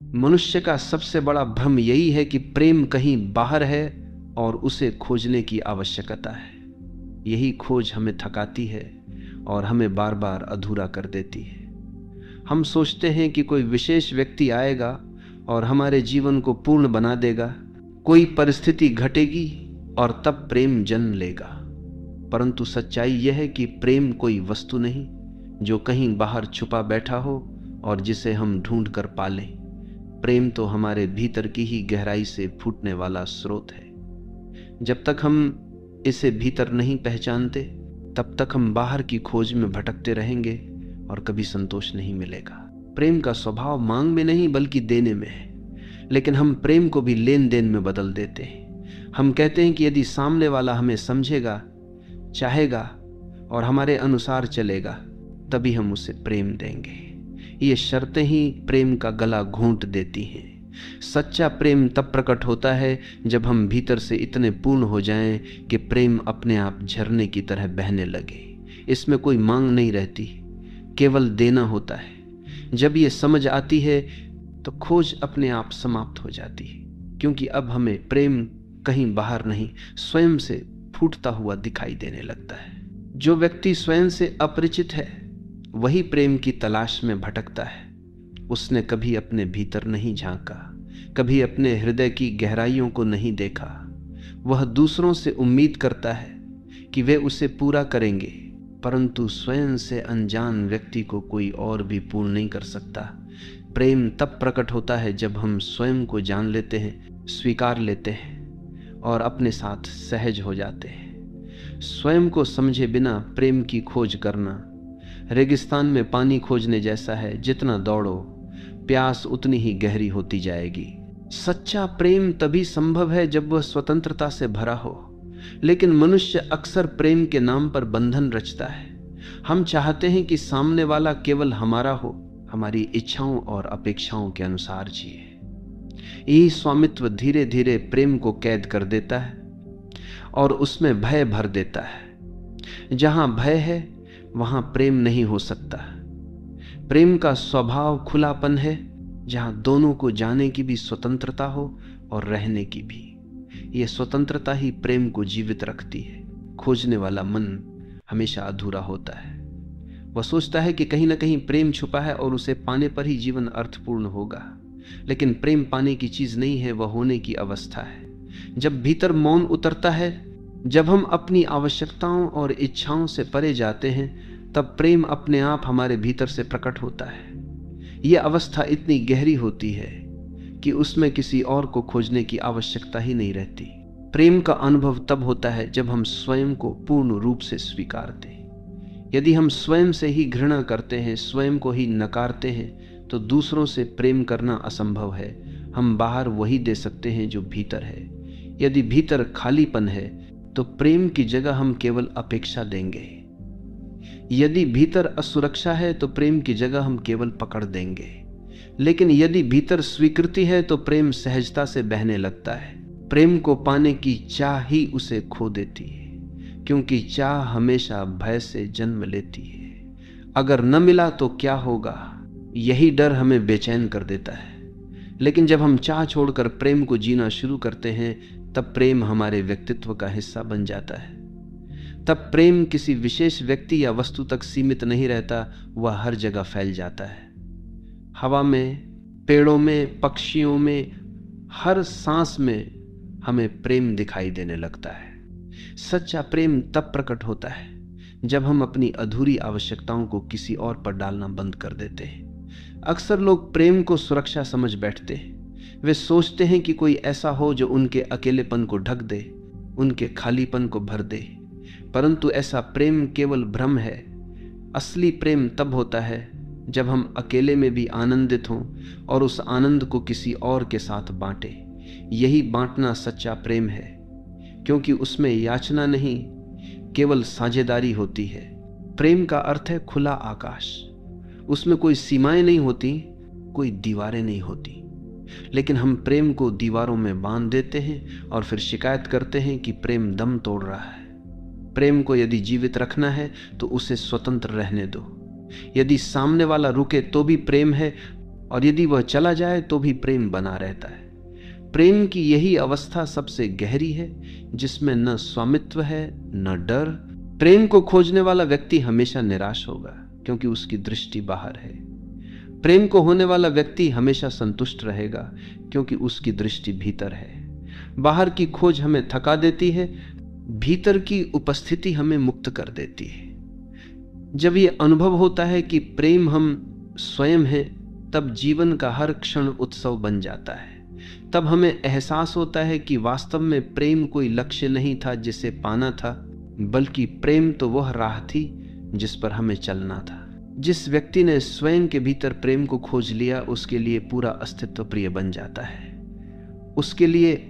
मनुष्य का सबसे बड़ा भ्रम यही है कि प्रेम कहीं बाहर है और उसे खोजने की आवश्यकता है। यही खोज हमें थकाती है और हमें बार बार अधूरा कर देती है। हम सोचते हैं कि कोई विशेष व्यक्ति आएगा और हमारे जीवन को पूर्ण बना देगा, कोई परिस्थिति घटेगी और तब प्रेम जन्म लेगा। परंतु सच्चाई यह है कि प्रेम कोई वस्तु नहीं जो कहीं बाहर छुपा बैठा हो और जिसे हम ढूंढ कर पालें। प्रेम तो हमारे भीतर की ही गहराई से फूटने वाला स्रोत है। जब तक हम इसे भीतर नहीं पहचानते तब तक हम बाहर की खोज में भटकते रहेंगे और कभी संतोष नहीं मिलेगा। प्रेम का स्वभाव मांग में नहीं बल्कि देने में है, लेकिन हम प्रेम को भी लेन देन में बदल देते हैं। हम कहते हैं कि यदि सामने वाला हमें समझेगा, चाहेगा और हमारे अनुसार चलेगा तभी हम उसे प्रेम देंगे। ये शर्तें ही प्रेम का गला घोंट देती हैं। सच्चा प्रेम तब प्रकट होता है जब हम भीतर से इतने पूर्ण हो जाएं कि प्रेम अपने आप झरने की तरह बहने लगे। इसमें कोई मांग नहीं रहती, केवल देना होता है। जब ये समझ आती है तो खोज अपने आप समाप्त हो जाती है, क्योंकि अब हमें प्रेम कहीं बाहर नहीं, स्वयं से फूटता हुआ दिखाई देने लगता है। जो व्यक्ति स्वयं से अपरिचित है वही प्रेम की तलाश में भटकता है। उसने कभी अपने भीतर नहीं झांका, कभी अपने हृदय की गहराइयों को नहीं देखा। वह दूसरों से उम्मीद करता है कि वे उसे पूरा करेंगे, परंतु स्वयं से अनजान व्यक्ति को कोई और भी पूर्ण नहीं कर सकता। प्रेम तब प्रकट होता है जब हम स्वयं को जान लेते हैं, स्वीकार लेते हैं और अपने साथ सहज हो जाते हैं। स्वयं को समझे बिना प्रेम की खोज करना रेगिस्तान में पानी खोजने जैसा है। जितना दौड़ो प्यास उतनी ही गहरी होती जाएगी। सच्चा प्रेम तभी संभव है जब वह स्वतंत्रता से भरा हो, लेकिन मनुष्य अक्सर प्रेम के नाम पर बंधन रचता है। हम चाहते हैं कि सामने वाला केवल हमारा हो, हमारी इच्छाओं और अपेक्षाओं के अनुसार जिए। यही स्वामित्व धीरे धीरे प्रेम को कैद कर देता है और उसमें भय भर देता है। जहां भय है वहां प्रेम नहीं हो सकता। प्रेम का स्वभाव खुलापन है, जहां दोनों को जाने की भी स्वतंत्रता हो और रहने की भी। यह स्वतंत्रता ही प्रेम को जीवित रखती है। खोजने वाला मन हमेशा अधूरा होता है। वह सोचता है कि कहीं ना कहीं प्रेम छुपा है और उसे पाने पर ही जीवन अर्थपूर्ण होगा, लेकिन प्रेम पाने की चीज नहीं है, वह होने की अवस्था है। जब भीतर मौन उतरता है, जब हम अपनी आवश्यकताओं और इच्छाओं से परे जाते हैं, तब प्रेम अपने आप हमारे भीतर से प्रकट होता है। यह अवस्था इतनी गहरी होती है कि उसमें किसी और को खोजने की आवश्यकता ही नहीं रहती। प्रेम का अनुभव तब होता है जब हम स्वयं को पूर्ण रूप से स्वीकारते हैं। यदि हम स्वयं से ही घृणा करते हैं, स्वयं को ही नकारते हैं, तो दूसरों से प्रेम करना असंभव है। हम बाहर वही दे सकते हैं जो भीतर है। यदि भीतर खालीपन है तो प्रेम की जगह हम केवल अपेक्षा देंगे। यदि भीतर असुरक्षा है तो प्रेम की जगह हम केवल पकड़ देंगे। लेकिन यदि भीतर स्वीकृति है तो प्रेम सहजता से बहने लगता है। प्रेम को पाने की चाह ही उसे खो देती है, क्योंकि चाह हमेशा भय से जन्म लेती है। अगर न मिला तो क्या होगा, यही डर हमें बेचैन कर देता है। लेकिन जब हम चाह छोड़कर प्रेम को जीना शुरू करते हैं, तब प्रेम हमारे व्यक्तित्व का हिस्सा बन जाता है। तब प्रेम किसी विशेष व्यक्ति या वस्तु तक सीमित नहीं रहता, वह हर जगह फैल जाता है। हवा में, पेड़ों में, पक्षियों में, हर सांस में हमें प्रेम दिखाई देने लगता है। सच्चा प्रेम तब प्रकट होता है जब हम अपनी अधूरी आवश्यकताओं को किसी और पर डालना बंद कर देते हैं। अक्सर लोग प्रेम को सुरक्षा समझ बैठते हैं। वे सोचते हैं कि कोई ऐसा हो जो उनके अकेलेपन को ढक दे, उनके खालीपन को भर दे। परंतु ऐसा प्रेम केवल भ्रम है। असली प्रेम तब होता है जब हम अकेले में भी आनंदित हों और उस आनंद को किसी और के साथ बांटें। यही बांटना सच्चा प्रेम है, क्योंकि उसमें याचना नहीं, केवल साझेदारी होती है। प्रेम का अर्थ है खुला आकाश। उसमें कोई सीमाएं नहीं होती, कोई दीवारें नहीं होती। लेकिन हम प्रेम को दीवारों में बांध देते हैं और फिर शिकायत करते हैं कि प्रेम दम तोड़ रहा है। प्रेम को यदि जीवित रखना है तो उसे स्वतंत्र रहने दो। यदि सामने वाला रुके तो भी प्रेम है, और यदि वह चला जाए तो भी प्रेम बना रहता है। प्रेम की यही अवस्था सबसे गहरी है, जिसमें न स्वामित्व है न डर। प्रेम को खोजने वाला व्यक्ति हमेशा निराश होगा, क्योंकि उसकी दृष्टि बाहर है। प्रेम को होने वाला व्यक्ति हमेशा संतुष्ट रहेगा, क्योंकि उसकी दृष्टि भीतर है। बाहर की खोज हमें थका देती है, भीतर की उपस्थिति हमें मुक्त कर देती है। जब यह अनुभव होता है कि प्रेम हम स्वयं हैं, तब जीवन का हर क्षण उत्सव बन जाता है। तब हमें एहसास होता है कि वास्तव में प्रेम कोई लक्ष्य नहीं था जिसे पाना था, बल्कि प्रेम तो वह राह थी जिस पर हमें चलना था। जिस व्यक्ति ने स्वयं के भीतर प्रेम को खोज लिया, उसके लिए पूरा अस्तित्व प्रिय बन जाता है। उसके लिए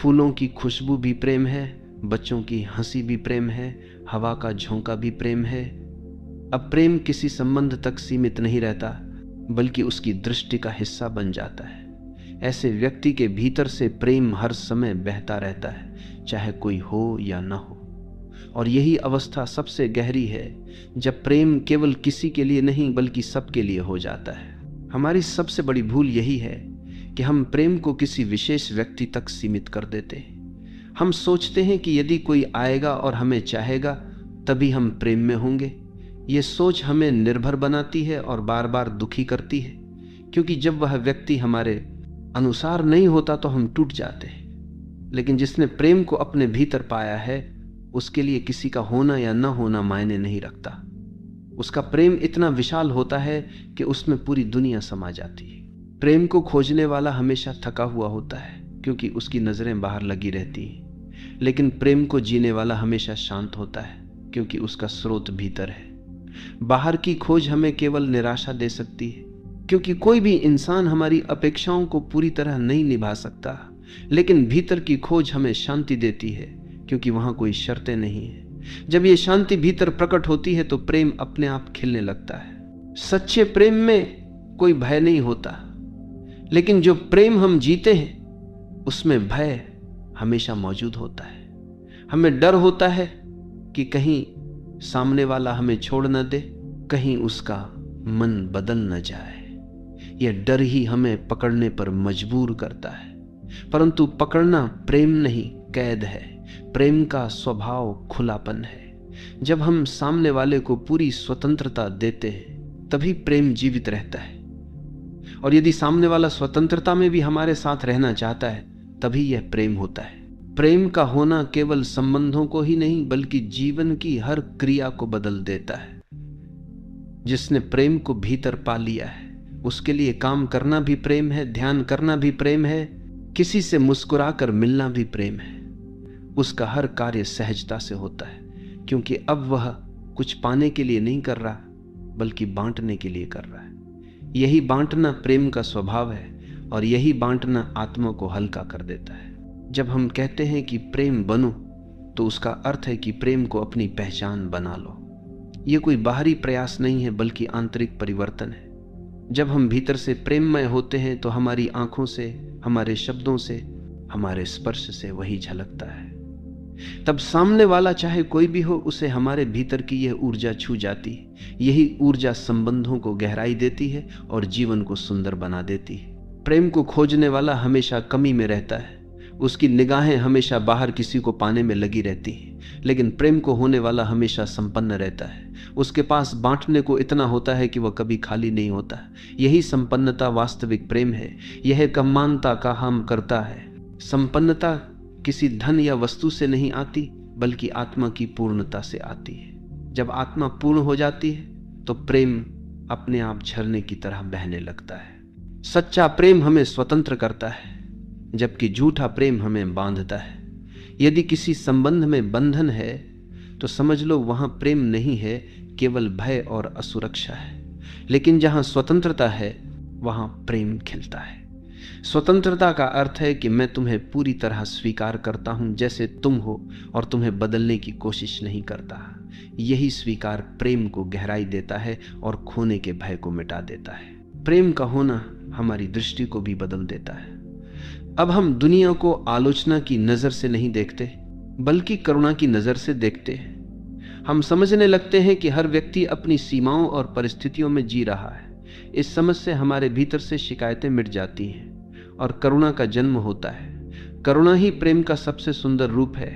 फूलों की खुशबू भी प्रेम है, बच्चों की हंसी भी प्रेम है, हवा का झोंका भी प्रेम है। अब प्रेम किसी संबंध तक सीमित नहीं रहता, बल्कि उसकी दृष्टि का हिस्सा बन जाता है। ऐसे व्यक्ति के भीतर से प्रेम हर समय बहता रहता है, चाहे कोई हो या न हो। और यही अवस्था सबसे गहरी है, जब प्रेम केवल किसी के लिए नहीं बल्कि सबके लिए हो जाता है। हमारी सबसे बड़ी भूल यही है कि हम प्रेम को किसी विशेष व्यक्ति तक सीमित कर देते हैं। हम सोचते हैं कि यदि कोई आएगा और हमें चाहेगा, तभी हम प्रेम में होंगे। ये सोच हमें निर्भर बनाती है और बार बार दुखी करती है, क्योंकि जब वह व्यक्ति हमारे अनुसार नहीं होता तो हम टूट जाते हैं। लेकिन जिसने प्रेम को अपने भीतर पाया है, उसके लिए किसी का होना या न होना मायने नहीं रखता। उसका प्रेम इतना विशाल होता है कि उसमें पूरी दुनिया समा जाती है। प्रेम को खोजने वाला हमेशा थका हुआ होता है, क्योंकि उसकी नजरें बाहर लगी रहती हैं। लेकिन प्रेम को जीने वाला हमेशा शांत होता है, क्योंकि उसका स्रोत भीतर है। बाहर की खोज हमें केवल निराशा दे सकती है, क्योंकि कोई भी इंसान हमारी अपेक्षाओं को पूरी तरह नहीं निभा सकता। लेकिन भीतर की खोज हमें शांति देती है, क्योंकि वहां कोई शर्तें नहीं है। जब ये शांति भीतर प्रकट होती है तो प्रेम अपने आप खिलने लगता है। सच्चे प्रेम में कोई भय नहीं होता, लेकिन जो प्रेम हम जीते हैं उसमें भय हमेशा मौजूद होता है। हमें डर होता है कि कहीं सामने वाला हमें छोड़ न दे, कहीं उसका मन बदल न जाए। यह डर ही हमें पकड़ने पर मजबूर करता है, परंतु पकड़ना प्रेम नहीं, कैद है। प्रेम का स्वभाव खुलापन है। जब हम सामने वाले को पूरी स्वतंत्रता देते हैं, तभी प्रेम जीवित रहता है। और यदि सामने वाला स्वतंत्रता में भी हमारे साथ रहना चाहता है, तभी यह प्रेम होता है। प्रेम का होना केवल संबंधों को ही नहीं, बल्कि जीवन की हर क्रिया को बदल देता है। जिसने प्रेम को भीतर पा लिया है, उसके लिए काम करना भी प्रेम है, ध्यान करना भी प्रेम है, किसी से मुस्कुराकर मिलना भी प्रेम है। उसका हर कार्य सहजता से होता है, क्योंकि अब वह कुछ पाने के लिए नहीं कर रहा, बल्कि बांटने के लिए कर रहा है। यही बांटना प्रेम का स्वभाव है, और यही बांटना आत्मा को हल्का कर देता है। जब हम कहते हैं कि प्रेम बनो, तो उसका अर्थ है कि प्रेम को अपनी पहचान बना लो। ये कोई बाहरी प्रयास नहीं है, बल्कि आंतरिक परिवर्तन है। जब हम भीतर से प्रेममय होते हैं, तो हमारी आंखों से, हमारे शब्दों से, हमारे स्पर्श से वही झलकता है। तब सामने वाला चाहे कोई भी हो, उसे हमारे भीतर की यह ऊर्जा छू जाती है। यही ऊर्जा संबंधों को गहराई देती है और जीवन को सुंदर बना देती है। प्रेम को खोजने वाला हमेशा कमी में रहता है, उसकी निगाहें हमेशा बाहर किसी को पाने में लगी रहती हैं। लेकिन प्रेम को होने वाला हमेशा संपन्न रहता है। उसके पास बांटने को इतना होता है कि वह कभी खाली नहीं होता। यही संपन्नता वास्तविक प्रेम है। यह कमानता का हम करता है। संपन्नता किसी धन या वस्तु से नहीं आती, बल्कि आत्मा की पूर्णता से आती है। जब आत्मा पूर्ण हो जाती है, तो प्रेम अपने आप झरने की तरह बहने लगता है। सच्चा प्रेम हमें स्वतंत्र करता है, जबकि झूठा प्रेम हमें बांधता है। यदि किसी संबंध में बंधन है, तो समझ लो वहां प्रेम नहीं है, केवल भय और असुरक्षा है। लेकिन जहां स्वतंत्रता है, वहां प्रेम खिलता है। स्वतंत्रता का अर्थ है कि मैं तुम्हें पूरी तरह स्वीकार करता हूं जैसे तुम हो, और तुम्हें बदलने की कोशिश नहीं करता। यही स्वीकार प्रेम को गहराई देता है और खोने के भय को मिटा देता है। प्रेम का होना हमारी दृष्टि को भी बदल देता है। अब हम दुनिया को आलोचना की नजर से नहीं देखते, बल्कि करुणा की नजर से देखते हैं। हम समझने लगते हैं कि हर व्यक्ति अपनी सीमाओं और परिस्थितियों में जी रहा है, इस समझ से हमारे भीतर से शिकायतें मिट जाती हैं और करुणा का जन्म होता है। करुणा ही प्रेम का सबसे सुंदर रूप है,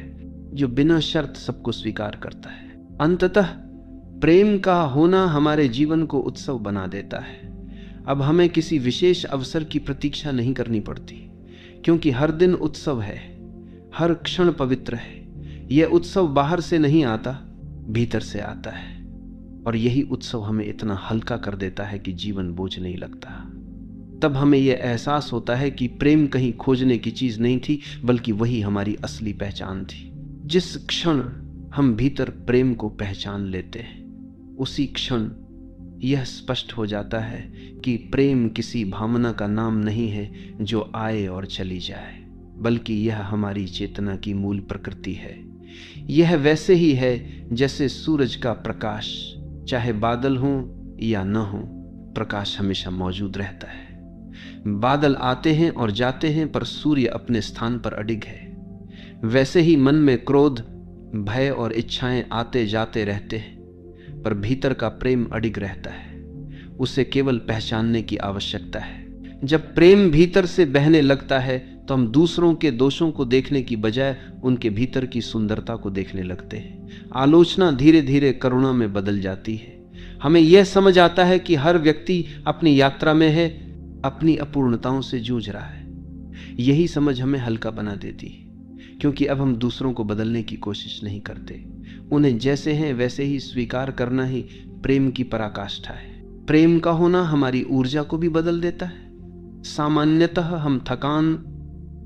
जो बिना शर्त सबको स्वीकार करता है। अंततः प्रेम का होना हमारे जीवन को उत्सव बना देता है। अब हमें किसी विशेष अवसर की प्रतीक्षा नहीं करनी पड़ती, क्योंकि हर दिन उत्सव है, हर क्षण पवित्र है। यह उत्सव बाहर से नहीं आता, भीतर से आता है, और यही उत्सव हमें इतना हल्का कर देता है कि जीवन बोझ नहीं लगता। तब हमें यह एहसास होता है कि प्रेम कहीं खोजने की चीज नहीं थी, बल्कि वही हमारी असली पहचान थी। जिस क्षण हम भीतर प्रेम को पहचान लेते हैं, उसी क्षण यह स्पष्ट हो जाता है कि प्रेम किसी भावना का नाम नहीं है जो आए और चली जाए, बल्कि यह हमारी चेतना की मूल प्रकृति है। यह वैसे ही है जैसे सूरज का प्रकाश, चाहे बादल हो या न हो, प्रकाश हमेशा मौजूद रहता है। बादल आते हैं और जाते हैं, पर सूर्य अपने स्थान पर अडिग है। वैसे ही मन में क्रोध, भय और इच्छाएं आते जाते रहते हैं, पर भीतर का प्रेम अडिग रहता है। उसे केवल पहचानने की आवश्यकता है। जब प्रेम भीतर से बहने लगता है तो हम दूसरों के दोषों को देखने की बजाय उनके भीतर की सुंदरता को देखने लगते हैं। आलोचना धीरे धीरे करुणा में बदल जाती है। हमें यह समझ आता है कि हर व्यक्ति अपनी यात्रा में है, अपनी अपूर्णताओं से जूझ रहा है। यही समझ हमें हल्का बना देती है, क्योंकि अब हम दूसरों को बदलने की कोशिश नहीं करते। उन्हें जैसे हैं वैसे ही स्वीकार करना ही प्रेम की पराकाष्ठा है। प्रेम का होना हमारी ऊर्जा को भी बदल देता है। सामान्यतः हम थकान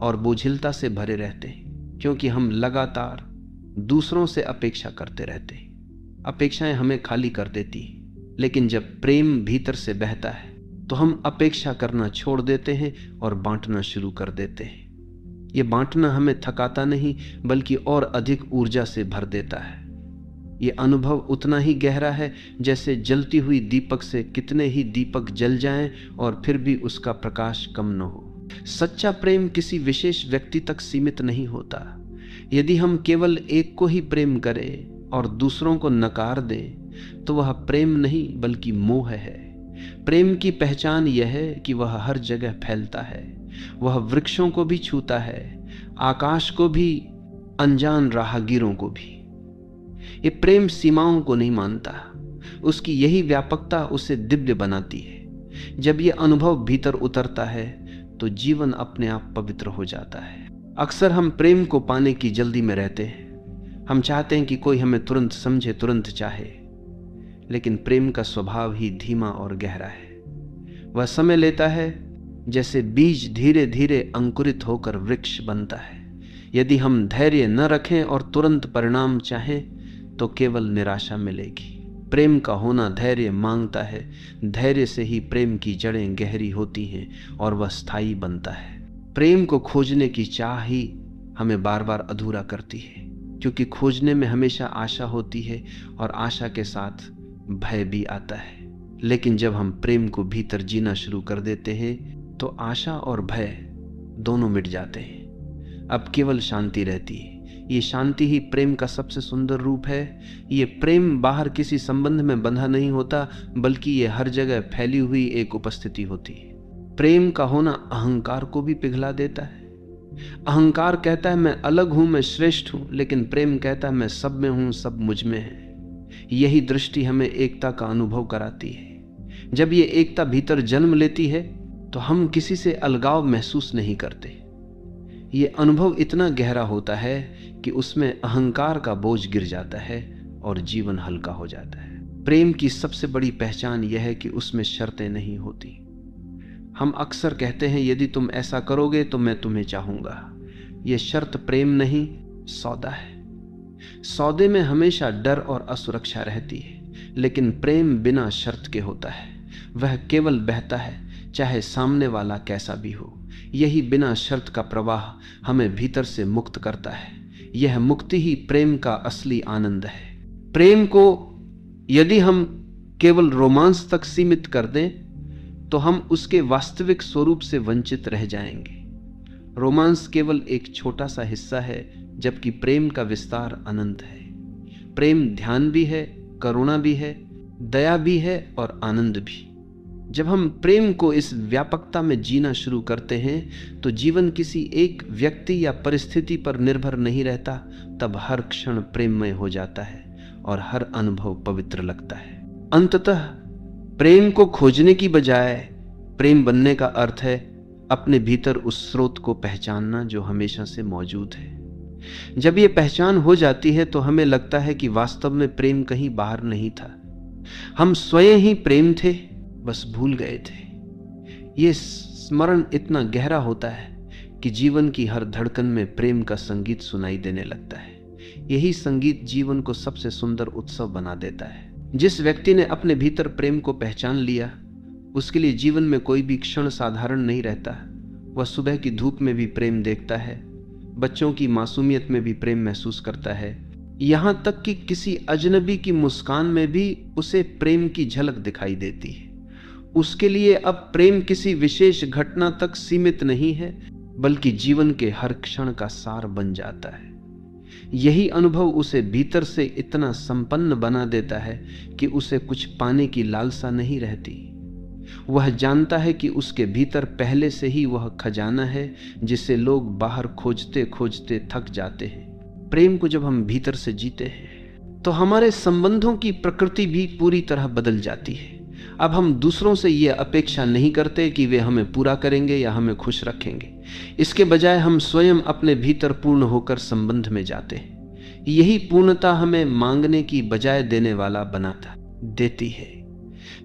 और बोझिलता से भरे रहते हैं, क्योंकि हम लगातार दूसरों से अपेक्षा करते रहते हैं। अपेक्षाएं हमें खाली कर देती हैं, लेकिन जब प्रेम भीतर से बहता है तो हम अपेक्षा करना छोड़ देते हैं और बांटना शुरू कर देते हैं। ये बांटना हमें थकाता नहीं, बल्कि और अधिक ऊर्जा से भर देता है। ये अनुभव उतना ही गहरा है जैसे जलती हुई दीपक से कितने ही दीपक जल जाएं और फिर भी उसका प्रकाश कम न हो। सच्चा प्रेम किसी विशेष व्यक्ति तक सीमित नहीं होता। यदि हम केवल एक को ही प्रेम करें और दूसरों को नकार दें, तो वह प्रेम नहीं बल्कि मोह है। प्रेम की पहचान यह है कि वह हर जगह फैलता है। वह वृक्षों को भी छूता है, आकाश को भी, अनजान राहगीरों को भी। ये प्रेम सीमाओं को नहीं मानता। उसकी यही व्यापकता उसे दिव्य बनाती है। जब यह अनुभव भीतर उतरता है तो जीवन अपने आप पवित्र हो जाता है। अक्सर हम प्रेम को पाने की जल्दी में रहते हैं। हम चाहते हैं कि कोई हमें तुरंत समझे, तुरंत चाहे, लेकिन प्रेम का स्वभाव ही धीमा और गहरा है। वह समय लेता है, जैसे बीज धीरे धीरे अंकुरित होकर वृक्ष बनता है। यदि हम धैर्य न रखें और तुरंत परिणाम चाहें तो केवल निराशा मिलेगी। प्रेम का होना धैर्य मांगता है। धैर्य से ही प्रेम की जड़ें गहरी होती हैं और वह स्थायी बनता है। प्रेम को खोजने की चाह ही हमें बार बार अधूरा करती है, क्योंकि खोजने में हमेशा आशा होती है और आशा के साथ भय भी आता है। लेकिन जब हम प्रेम को भीतर जीना शुरू कर देते हैं तो आशा और भय दोनों मिट जाते हैं। अब केवल शांति रहती है। ये शांति ही प्रेम का सबसे सुंदर रूप है। ये प्रेम बाहर किसी संबंध में बंधा नहीं होता, बल्कि ये हर जगह फैली हुई एक उपस्थिति होती है। प्रेम का होना अहंकार को भी पिघला देता है। अहंकार कहता है मैं अलग हूं, मैं श्रेष्ठ हूं, लेकिन प्रेम कहता है मैं सब में हूं, सब मुझ में है। यही दृष्टि हमें एकता का अनुभव कराती है। जब ये एकता भीतर जन्म लेती है तो हम किसी से अलगाव महसूस नहीं करते। ये अनुभव इतना गहरा होता है कि उसमें अहंकार का बोझ गिर जाता है और जीवन हल्का हो जाता है। प्रेम की सबसे बड़ी पहचान यह है कि उसमें शर्तें नहीं होती। हम अक्सर कहते हैं यदि तुम ऐसा करोगे तो मैं तुम्हें चाहूंगा। यह शर्त प्रेम नहीं, सौदा है। सौदे में हमेशा डर और असुरक्षा रहती है, लेकिन प्रेम बिना शर्त के होता है। वह केवल बहता है, चाहे सामने वाला कैसा भी हो। यही बिना शर्त का प्रवाह हमें भीतर से मुक्त करता है। यह मुक्ति ही प्रेम का असली आनंद है। प्रेम को यदि हम केवल रोमांस तक सीमित कर दें तो हम उसके वास्तविक स्वरूप से वंचित रह जाएंगे। रोमांस केवल एक छोटा सा हिस्सा है, जबकि प्रेम का विस्तार अनंत है। प्रेम ध्यान भी है, करुणा भी है, दया भी है और आनंद भी। जब हम प्रेम को इस व्यापकता में जीना शुरू करते हैं तो जीवन किसी एक व्यक्ति या परिस्थिति पर निर्भर नहीं रहता। तब हर क्षण प्रेममय हो जाता है और हर अनुभव पवित्र लगता है। अंततः प्रेम को खोजने की बजाय प्रेम बनने का अर्थ है अपने भीतर उस स्रोत को पहचानना जो हमेशा से मौजूद है। जब ये पहचान हो जाती है तो हमें लगता है कि वास्तव में प्रेम कहीं बाहर नहीं था, हम स्वयं ही प्रेम थे, बस भूल गए थे। ये स्मरण इतना गहरा होता है कि जीवन की हर धड़कन में प्रेम का संगीत सुनाई देने लगता है। यही संगीत जीवन को सबसे सुंदर उत्सव बना देता है। जिस व्यक्ति ने अपने भीतर प्रेम को पहचान लिया, उसके लिए जीवन में कोई भी क्षण साधारण नहीं रहता। वह सुबह की धूप में भी प्रेम देखता है, बच्चों की मासूमियत में भी प्रेम महसूस करता है, यहाँ तक कि किसी अजनबी की मुस्कान में भी उसे प्रेम की झलक दिखाई देती है। उसके लिए अब प्रेम किसी विशेष घटना तक सीमित नहीं है, बल्कि जीवन के हर क्षण का सार बन जाता है। यही अनुभव उसे भीतर से इतना संपन्न बना देता है कि उसे कुछ पाने की लालसा नहीं रहती। वह जानता है कि उसके भीतर पहले से ही वह खजाना है जिसे लोग बाहर खोजते खोजते थक जाते हैं। प्रेम को जब हम भीतर से जीते हैं तो हमारे संबंधों की प्रकृति भी पूरी तरह बदल जाती है। अब हम दूसरों से यह अपेक्षा नहीं करते कि वे हमें पूरा करेंगे या हमें खुश रखेंगे। इसके बजाय हम स्वयं अपने भीतर पूर्ण होकर संबंध में जाते हैं। यही पूर्णता हमें मांगने की बजाय देने वाला बनाता देती है।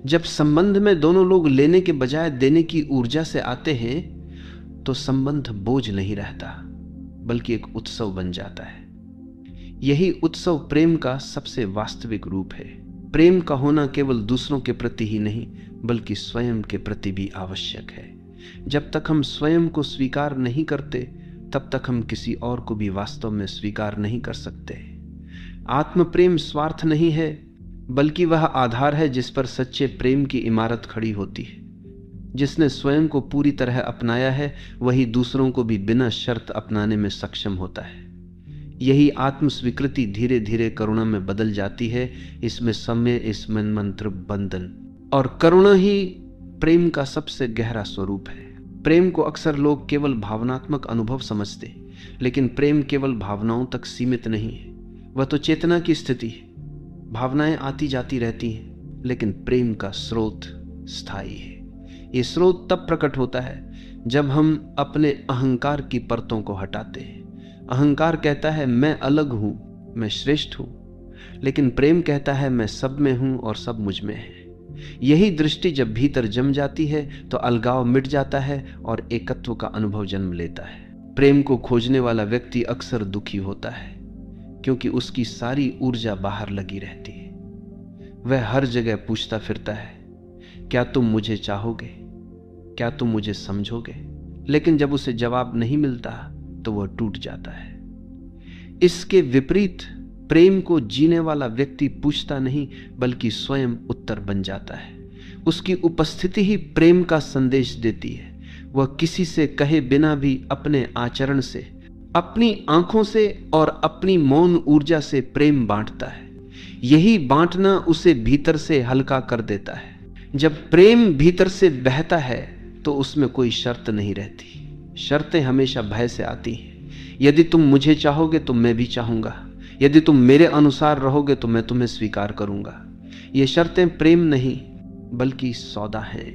जब संबंध में दोनों लोग लेने के बजाय देने की ऊर्जा से आते हैं तो संबंध बोझ नहीं रहता, बल्कि एक उत्सव बन जाता है। यही उत्सव प्रेम का सबसे वास्तविक रूप है। प्रेम का होना केवल दूसरों के प्रति ही नहीं, बल्कि स्वयं के प्रति भी आवश्यक है। जब तक हम स्वयं को स्वीकार नहीं करते, तब तक हम किसी और को भी वास्तव में स्वीकार नहीं कर सकते। आत्म प्रेम स्वार्थ नहीं है, बल्कि वह आधार है जिस पर सच्चे प्रेम की इमारत खड़ी होती है। जिसने स्वयं को पूरी तरह अपनाया है, वही दूसरों को भी बिना शर्त अपनाने में सक्षम होता है। यही आत्म स्वीकृति धीरे धीरे करुणा में बदल जाती है। इसमें समय, इसमें मंत्र बंधन और करुणा ही प्रेम का सबसे गहरा स्वरूप है। प्रेम को अक्सर लोग केवल भावनात्मक अनुभव समझते, लेकिन प्रेम केवल भावनाओं तक सीमित नहीं है। वह तो चेतना की स्थिति है। भावनाएं आती जाती रहती हैं, लेकिन प्रेम का स्रोत स्थायी है। ये स्रोत तब प्रकट होता है जब हम अपने अहंकार की परतों को हटाते हैं। अहंकार कहता है मैं अलग हूं, मैं श्रेष्ठ हूं, लेकिन प्रेम कहता है मैं सब में हूं और सब मुझ में है। यही दृष्टि जब भीतर जम जाती है तो अलगाव मिट जाता है और एकत्व का अनुभव जन्म लेता है। प्रेम को खोजने वाला व्यक्ति अक्सर दुखी होता है, क्योंकि उसकी सारी ऊर्जा बाहर लगी रहती है। वह हर जगह पूछता फिरता है, क्या तुम मुझे चाहोगे, क्या तुम मुझे समझोगे? लेकिन जब उसे जवाब नहीं मिलता तो वह टूट जाता है। इसके विपरीत प्रेम को जीने वाला व्यक्ति पूछता नहीं, बल्कि स्वयं उत्तर बन जाता है। उसकी उपस्थिति ही प्रेम का संदेश देती है। वह किसी से कहे बिना भी अपने आचरण से, अपनी आंखों से और अपनी मौन ऊर्जा से प्रेम बांटता है। यही बांटना उसे भीतर से हल्का कर देता है। जब प्रेम भीतर से बहता है तो उसमें कोई शर्त नहीं रहती। शर्तें हमेशा भय से आती हैं। यदि तुम मुझे चाहोगे तो मैं भी चाहूंगा, यदि तुम मेरे अनुसार रहोगे तो मैं तुम्हें स्वीकार करूंगा। ये शर्तें प्रेम नहीं, बल्कि सौदा है।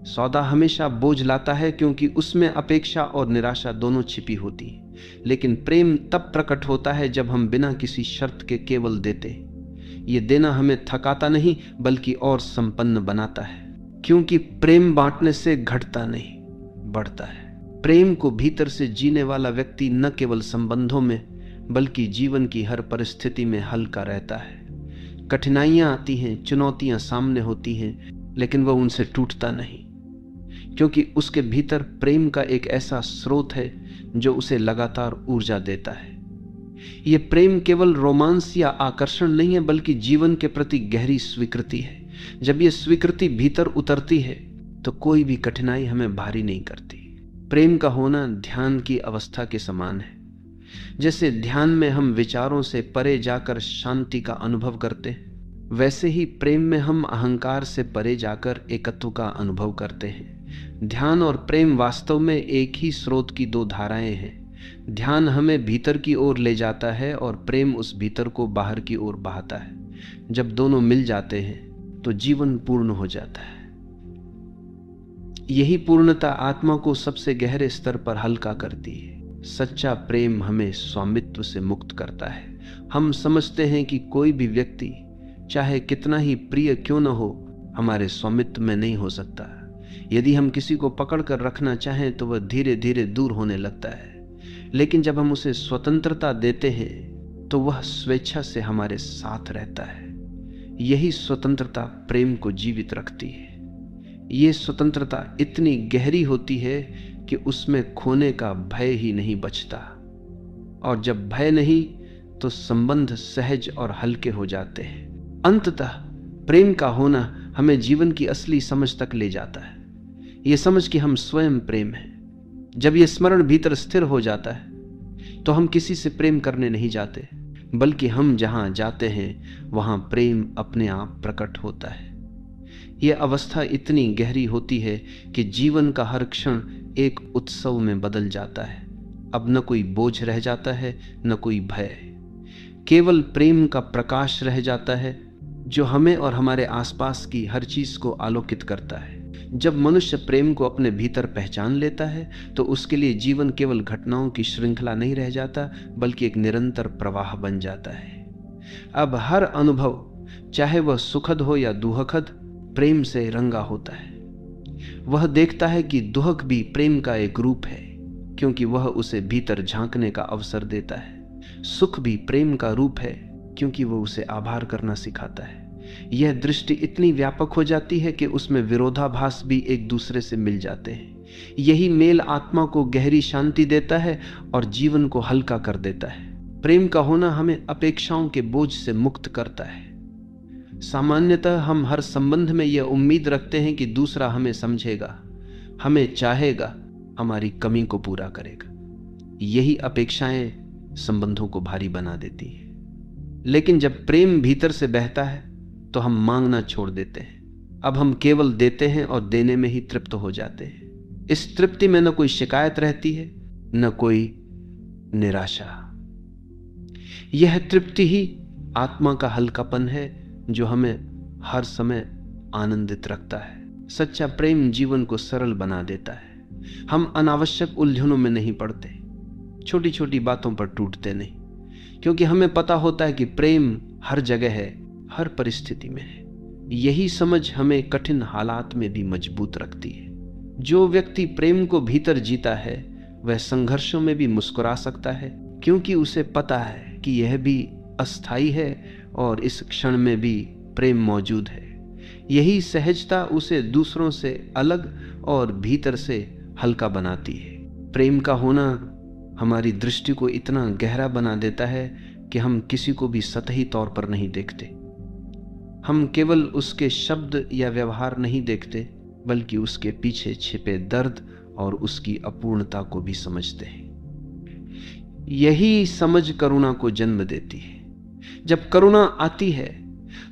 सौदा हमेशा बोझ लाता है, क्योंकि उसमें अपेक्षा और निराशा दोनों छिपी होती है। लेकिन प्रेम तब प्रकट होता है जब हम बिना किसी शर्त के केवल देते। ये देना हमें थकाता नहीं, बल्कि और संपन्न बनाता है, क्योंकि प्रेम बांटने से घटता नहीं, बढ़ता है। प्रेम को भीतर से जीने वाला व्यक्ति न केवल संबंधों में, बल्कि जीवन की हर परिस्थिति में हल्का रहता है। कठिनाइयां आती हैं, चुनौतियां सामने होती हैं, लेकिन वह उनसे टूटता नहीं, क्योंकि उसके भीतर प्रेम का एक ऐसा स्रोत है जो उसे लगातार ऊर्जा देता है। यह प्रेम केवल रोमांस या आकर्षण नहीं है, बल्कि जीवन के प्रति गहरी स्वीकृति है। जब यह स्वीकृति भीतर उतरती है तो कोई भी कठिनाई हमें भारी नहीं करती। प्रेम का होना ध्यान की अवस्था के समान है। जैसे ध्यान में हम विचारों से परे जाकर शांति का अनुभव करते हैं, वैसे ही प्रेम में हम अहंकार से परे जाकर एकत्व का अनुभव करते हैं। ध्यान और प्रेम वास्तव में एक ही स्रोत की दो धाराएं हैं। ध्यान हमें भीतर की ओर ले जाता है और प्रेम उस भीतर को बाहर की ओर बहाता है। जब दोनों मिल जाते हैं तो जीवन पूर्ण हो जाता है। यही पूर्णता आत्मा को सबसे गहरे स्तर पर हल्का करती है। सच्चा प्रेम हमें स्वामित्व से मुक्त करता है। हम समझते हैं कि कोई भी व्यक्ति चाहे कितना ही प्रिय क्यों न हो, हमारे स्वामित्व में नहीं हो सकता। यदि हम किसी को पकड़ कर रखना चाहें तो वह धीरे धीरे दूर होने लगता है, लेकिन जब हम उसे स्वतंत्रता देते हैं तो वह स्वेच्छा से हमारे साथ रहता है। यही स्वतंत्रता प्रेम को जीवित रखती है। ये स्वतंत्रता इतनी गहरी होती है कि उसमें खोने का भय ही नहीं बचता, और जब भय नहीं तो संबंध सहज और हल्के हो जाते हैं। अंततः प्रेम का होना हमें जीवन की असली समझ तक ले जाता है। ये समझ कि हम स्वयं प्रेम हैं। जब ये स्मरण भीतर स्थिर हो जाता है तो हम किसी से प्रेम करने नहीं जाते, बल्कि हम जहां जाते हैं वहां प्रेम अपने आप प्रकट होता है। यह अवस्था इतनी गहरी होती है कि जीवन का हर क्षण एक उत्सव में बदल जाता है। अब न कोई बोझ रह जाता है, न कोई भय। केवल प्रेम का प्रकाश रह जाता है जो हमें और हमारे आसपास की हर चीज को आलोकित करता है। जब मनुष्य प्रेम को अपने भीतर पहचान लेता है तो उसके लिए जीवन केवल घटनाओं की श्रृंखला नहीं रह जाता, बल्कि एक निरंतर प्रवाह बन जाता है। अब हर अनुभव, चाहे वह सुखद हो या दुखद, प्रेम से रंगा होता है। वह देखता है कि दुख भी प्रेम का एक रूप है, क्योंकि वह उसे भीतर झांकने का अवसर देता है। सुख भी प्रेम का रूप है, क्योंकि वह उसे आभार करना सिखाता है। यह दृष्टि इतनी व्यापक हो जाती है कि उसमें विरोधाभास भी एक दूसरे से मिल जाते हैं। यही मेल आत्मा को गहरी शांति देता है और जीवन को हल्का कर देता है। प्रेम का होना हमें अपेक्षाओं के बोझ से मुक्त करता है। सामान्यतः हम हर संबंध में यह उम्मीद रखते हैं कि दूसरा हमें समझेगा, हमें चाहेगा, हमारी कमी को पूरा करेगा। यही अपेक्षाएं संबंधों को भारी बना देती हैं। लेकिन जब प्रेम भीतर से बहता है तो हम मांगना छोड़ देते हैं। अब हम केवल देते हैं और देने में ही तृप्त हो जाते हैं। इस तृप्ति में न कोई शिकायत रहती है, न कोई निराशा। यह तृप्ति ही आत्मा का हल्कापन है जो हमें हर समय आनंदित रखता है। सच्चा प्रेम जीवन को सरल बना देता है। हम अनावश्यक उलझनों में नहीं पड़ते, छोटी छोटी बातों पर टूटते नहीं, क्योंकि हमें पता होता है कि प्रेम हर जगह है, हर परिस्थिति में है। यही समझ हमें कठिन हालात में भी मजबूत रखती है। जो व्यक्ति प्रेम को भीतर जीता है वह संघर्षों में भी मुस्कुरा सकता है, क्योंकि उसे पता है कि यह भी अस्थायी है और इस क्षण में भी प्रेम मौजूद है। यही सहजता उसे दूसरों से अलग और भीतर से हल्का बनाती है। प्रेम का होना हमारी दृष्टि को इतना गहरा बना देता है कि हम किसी को भी सतही तौर पर नहीं देखते। हम केवल उसके शब्द या व्यवहार नहीं देखते, बल्कि उसके पीछे छिपे दर्द और उसकी अपूर्णता को भी समझते हैं। यही समझ करुणा को जन्म देती है। जब करुणा आती है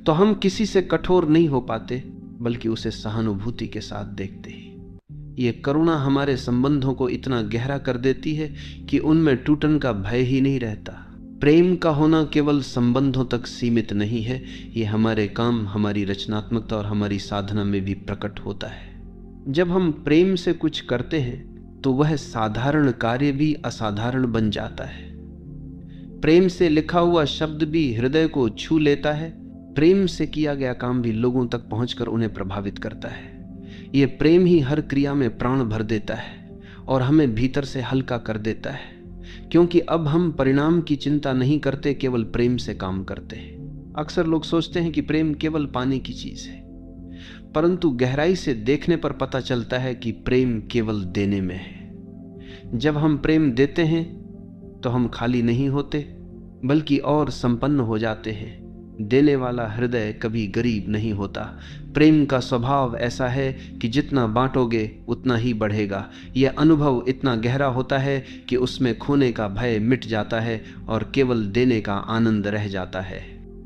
तो हम किसी से कठोर नहीं हो पाते, बल्कि उसे सहानुभूति के साथ देखते हैं। ये करुणा हमारे संबंधों को इतना गहरा कर देती है कि उनमें टूटन का भय ही नहीं रहता। प्रेम का होना केवल संबंधों तक सीमित नहीं है, ये हमारे काम, हमारी रचनात्मकता और हमारी साधना में भी प्रकट होता है। जब हम प्रेम से कुछ करते हैं तो वह साधारण कार्य भी असाधारण बन जाता है। प्रेम से लिखा हुआ शब्द भी हृदय को छू लेता है। प्रेम से किया गया काम भी लोगों तक पहुंचकर उन्हें प्रभावित करता है। ये प्रेम ही हर क्रिया में प्राण भर देता है और हमें भीतर से हल्का कर देता है, क्योंकि अब हम परिणाम की चिंता नहीं करते, केवल प्रेम से काम करते हैं। अक्सर लोग सोचते हैं कि प्रेम केवल पाने की चीज है, परंतु गहराई से देखने पर पता चलता है कि प्रेम केवल देने में है। जब हम प्रेम देते हैं तो हम खाली नहीं होते, बल्कि और संपन्न हो जाते हैं। देने वाला हृदय कभी गरीब नहीं होता। प्रेम का स्वभाव ऐसा है कि जितना बांटोगे उतना ही बढ़ेगा। यह अनुभव इतना गहरा होता है कि उसमें खोने का भय मिट जाता है और केवल देने का आनंद रह जाता है।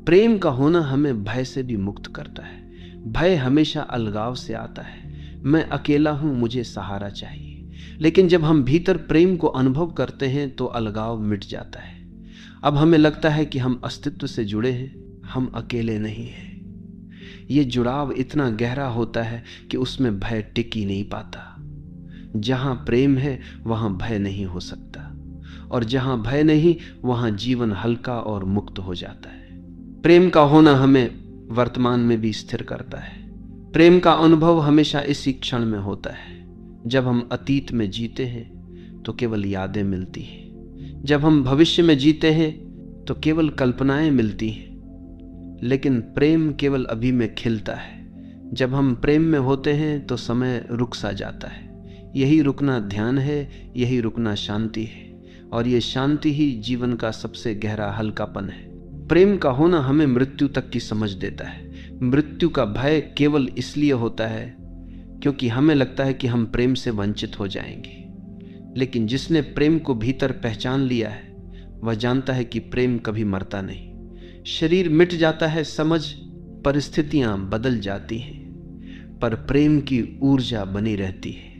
प्रेम का होना हमें भय से भी मुक्त करता है। भय हमेशा अलगाव से आता है, मैं अकेला हूं, मुझे सहारा चाहिए। लेकिन जब हम भीतर प्रेम को अनुभव करते हैं तो अलगाव मिट जाता है। अब हमें लगता है कि हम अस्तित्व से जुड़े हैं, हम अकेले नहीं हैं। ये जुड़ाव इतना गहरा होता है कि उसमें भय टिक ही नहीं पाता। जहां प्रेम है वहां भय नहीं हो सकता, और जहां भय नहीं वहां जीवन हल्का और मुक्त हो जाता है। प्रेम का होना हमें वर्तमान में भी स्थिर करता है। प्रेम का अनुभव हमेशा इसी क्षण में होता है। जब हम अतीत में जीते हैं तो केवल यादें मिलती हैं, जब हम भविष्य में जीते हैं तो केवल कल्पनाएं मिलती हैं। लेकिन प्रेम केवल अभी में खिलता है। जब हम प्रेम में होते हैं तो समय रुक सा जाता है। यही रुकना ध्यान है, यही रुकना शांति है, और ये शांति ही जीवन का सबसे गहरा हल्कापन है। प्रेम का होना हमें मृत्यु तक की समझ देता है। मृत्यु का भय केवल इसलिए होता है क्योंकि हमें लगता है कि हम प्रेम से वंचित हो जाएंगे। लेकिन जिसने प्रेम को भीतर पहचान लिया है वह जानता है कि प्रेम कभी मरता नहीं। शरीर मिट जाता है, समझ, परिस्थितियां बदल जाती हैं, पर प्रेम की ऊर्जा बनी रहती है।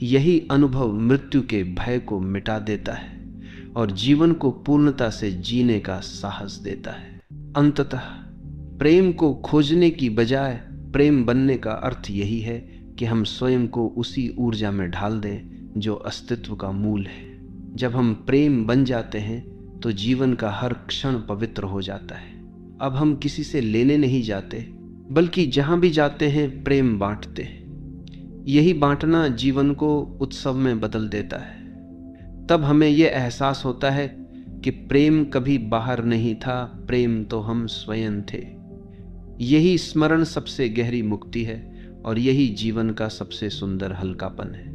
यही अनुभव मृत्यु के भय को मिटा देता है और जीवन को पूर्णता से जीने का साहस देता है। अंततः प्रेम को खोजने की बजाय प्रेम बनने का अर्थ यही है कि हम स्वयं को उसी ऊर्जा में ढाल दें जो अस्तित्व का मूल है। जब हम प्रेम बन जाते हैं तो जीवन का हर क्षण पवित्र हो जाता है। अब हम किसी से लेने नहीं जाते, बल्कि जहां भी जाते हैं प्रेम बांटते हैं। यही बांटना जीवन को उत्सव में बदल देता है। तब हमें यह एहसास होता है कि प्रेम कभी बाहर नहीं था, प्रेम तो हम स्वयं थे। यही स्मरण सबसे गहरी मुक्ति है और यही जीवन का सबसे सुंदर हल्कापन है।